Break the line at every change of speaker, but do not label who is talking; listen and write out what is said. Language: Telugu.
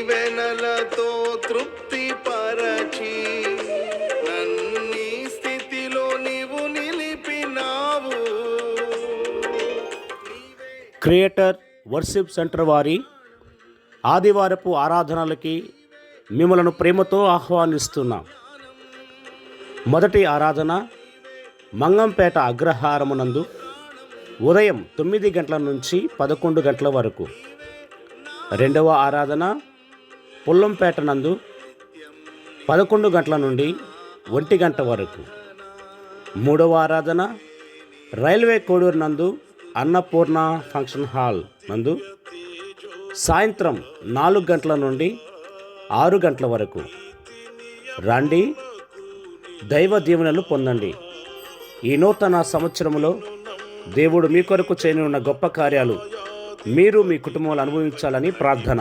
దీవెనలతో తృప్తి పరచి నన్ని స్థితిలో నీవు నిలిపినావు.
క్రియేటర్ వర్షిప్ సెంటర్ వారి ఆదివారపు ఆరాధనలకి మిమ్మలను ప్రేమతో ఆహ్వానిస్తున్నాం. మొదటి ఆరాధన మంగంపేట అగ్రహారమునందు ఉదయం 9 గంటల నుంచి 11 గంటల వరకు. రెండవ ఆరాధన పుల్లంపేట నందు 11 గంటల నుండి 1 గంట వరకు. మూడవ ఆరాధన రైల్వే కోడూరు నందు అన్నపూర్ణ ఫంక్షన్ హాల్ నందు సాయంత్రం 4 గంటల నుండి 6 గంటల వరకు. రండి, దైవ దీవెనలు పొందండి. ఈ నూతన సంవత్సరంలో దేవుడు మీ కొరకు చేయనున్న గొప్ప కార్యాలు మీరు మీ కుటుంబాలు అనుభవించాలని ప్రార్థన.